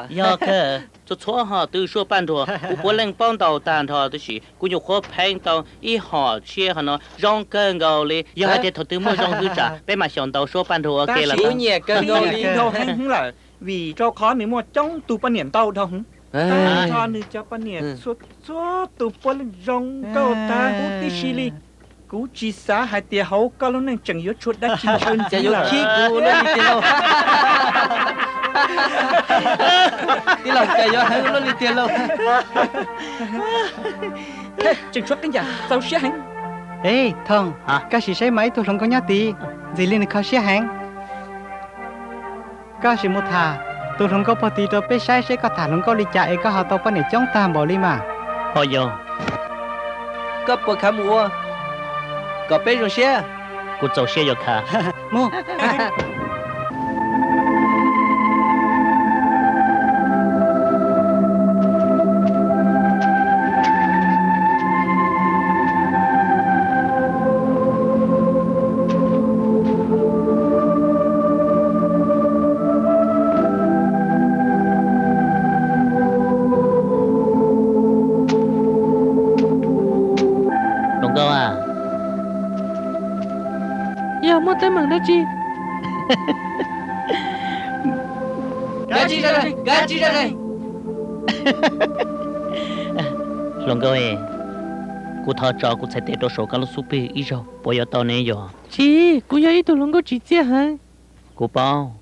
要可做错哈都说半途，我不能帮到单他的是，我就好碰到一下些哈呢，让更高嘞，要还得头都没让去trả，被mà想到说半途 OK 了。Chịu nhẹ cân đâu đi. Đâu hứng là vì cho khó nếu mà trong tụ ban niệm tao đâu hứng. Ta cho nữ cho ban niệm suốt tụ ban rong câu ta cú tí xì li. Cú chỉ xá hai tia hấu cao lúc này chẳng yếu chuột đã chinh chân Chả yếu khí cú nó đi tiền lâu. Đi lòng chả yếu hứng nó đi tiền lâu. Thế chẳng chuột cái gì sao xế hứng. Ê thằng các sĩ say máy tôi không có nhát tí gì liên khó xế hứng. Các sĩ một thà tôi không có bò tí tôi bé sai sẽ có thả không có đi chạy có họ tao có này chống ta bỏ đi mà. Họ vô. Cấp bộ khám mua. Có bé rồi xe. Cô cháu xe vô khá. Mua. Tới mừng đó chi. Gachi ra đây, Gachi ra đây. Lòng câu ơi, cô thọ trò cô sẽ tết đồ số cả lúc suy bì ít rồi, bây giờ tao này rồi. Chi, cô yêu ít đồ lòng câu chỉ chia hả? Cô bao,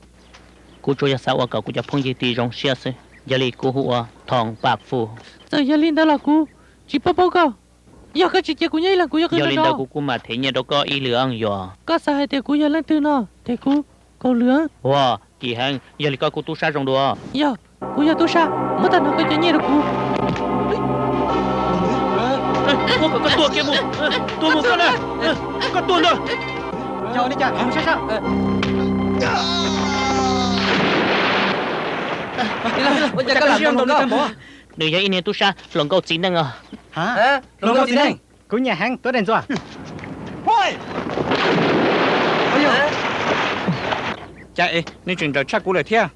cô cho nhà xã hội cậu cô cho phong gì tì rong xia xí, giờ li cô hùa thòng bạc phù. Giờ giờ linh đó là cô, chỉ bao cậu. Giờ cái chuyện của nhảy là của giờ cái đó. đó. Giờ linh cô mà thấy nhà đó có ý lượng rồi. Có sao hay thì của giờ lên từ nó, thì cô lửa. Wow, kỳ hăng, giờ linh cô tu sa rong đồ. Giờ, của giờ tu sa, mất tao nó cái chuyện nhảy được cô. Cô có tua kia một, tua một con này, có tua rồi. Cho đi chả, không sao. Bây giờ cái làm đâu đó. Đừng cho in tu sa, lòng câu chín đang à. Hả? Lòng câu chín đang. Cú nhà hàng tôi đèn rồi. Hoi. Chạy, nên chuyện đó chắc cú lại theo.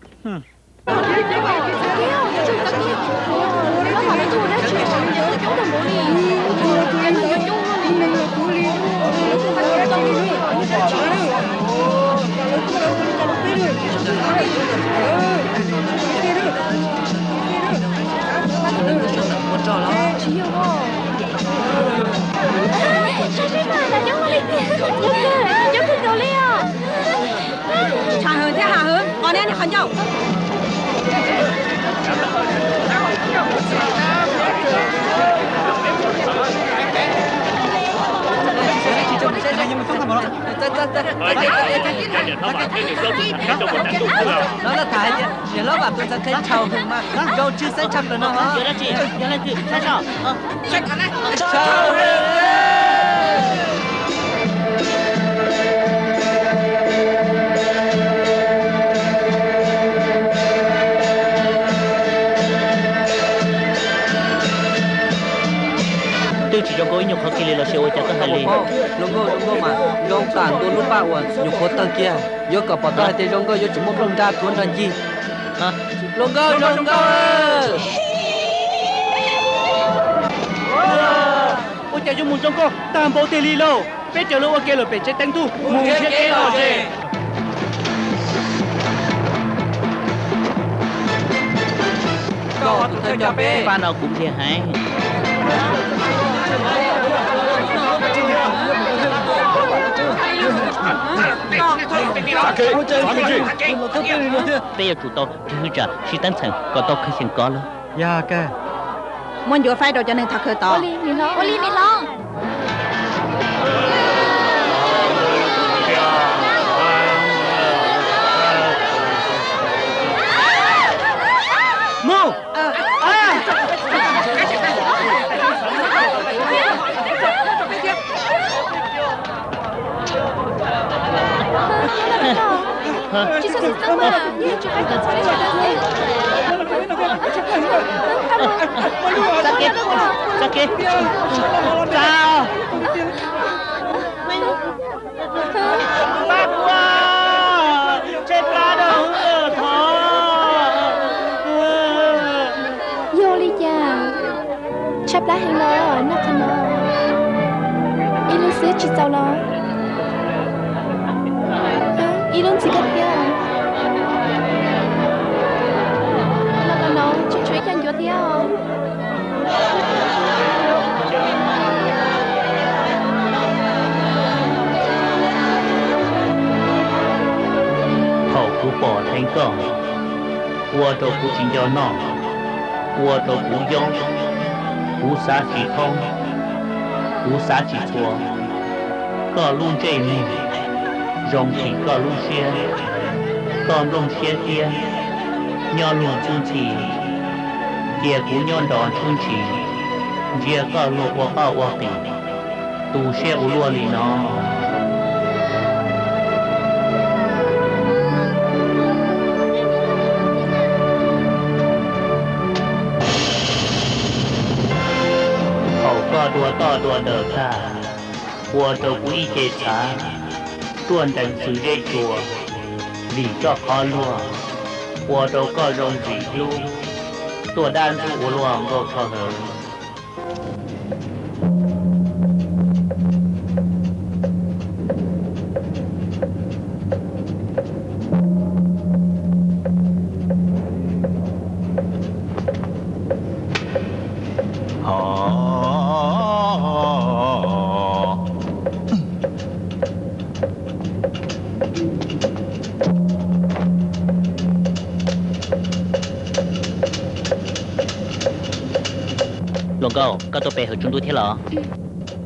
Hạ hướng thế hạ hướng, còn em thì khẩn nhau. Nó là thái chứ, để nó bảo tôi sẽ thấy chào hưởng mà, câu chưa sẽ chăm được nó hả? Giờ đó chị, giờ lên chị, chào. Chào hưởng. Tôi chỉ cho cô nhục học kỳ là siêu chắc có hai lý. Đúng rồi mà, dòng tàn tôi lúc bao à, nhục khó tầng kia, vô cả bỏ tay thì dòng cô vô chúng một lông ra tuôn ra gì? Hả? Lông cô. Ôi trời, dùng một trong cô, tam bộ tê li lô, bé chờ lâu ok rồi bé chết tăng tu, mù chết kế rồi gì? Có tôi cho bé. Ba nào cũng thiệt hay. Bây giờ chủ tao thứ trả chỉ tán thành có tao khởi hiện có了. Dạ cơ. Muốn vừa phải đồ cho nên thật khởi to. Ô li mi lo. Mu. Chị sao xịt xăng mà? Chị phải cần phải cho Sakit. Sao? Bác quá. Chết ra đâu ở thó. chắp lá hàng lo nắp thân lo y luôn xế chỉ giàu lo y luôn chỉ cất kia nó chuối chân chuột theo hậu cú bỏ thành công qua đầu cú chính do nọ qua đầu cú yong cú xã chỉ thông cú xã chỉ chùa có luôn chơi mình rong thì có luôn xe có luôn xe kia nhỏ luôn chung chỉ kia cú nhỏ đòn chung chỉ kia có luôn qua bao qua tiền tu xe u luôn đi nó đùa đỡ ta qua đầu quý chế trả tuần đánh sự dây chùa vì cho khó lùa qua đầu có rong gì luônตัวด้านผู้รวมโลกเท่าเดิมlồng câu có tôi bè ở chúng tôi thế lọ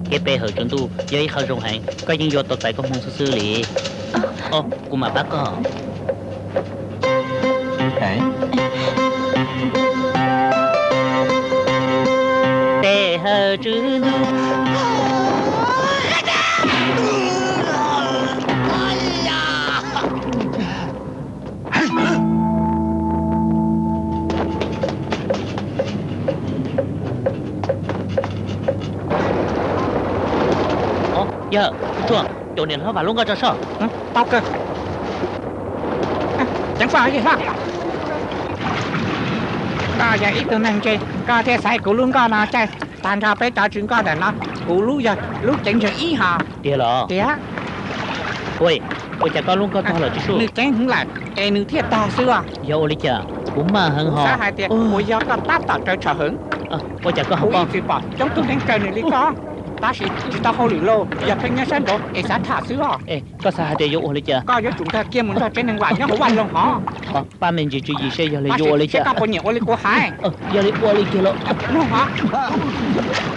cái bè ở chúng tôi với họ rong hàng có những do tôi phải có mong sư lì ô cô mà bác có cái bè ở chúng tôi dạ, chuông, chỗ này nó vào luôn cho sao? Tao cơ. Chẳng phải gì hết. Có giờ ít từ năng chơi, có thể sai cụ luôn có nào chơi. Tàn ra bé trả chuyện có để nó, cụ lúc giờ lúc chỉnh cho ý hà. Tiếc lọ. Tiếc. Ôi, ôi chả con luôn có to là chứ số. Nữ chén không lại, cái nữ thiết to xưa. Dạ ôi chả, cũng mà hân hò. Xã hai tiếc, mỗi giờ có tát tạo trời trở hứng. Ôi chả có học con. Ôi bỏ, trong tôi đánh trời này lý có. Ta chỉ ta không lì lô, giờ phải nhớ xem đó, để xã thả xứ à. Ê, có sao hai tiêu ôi chả. Có giờ chúng ta kia muốn ra trên đường vải nhớ hổ quan luôn hả? Ba mình chỉ gì xe giờ lấy ôi chả. Sẽ có bao nhiêu ôi của hai. Giờ lấy ôi kia lọ. Nó hả?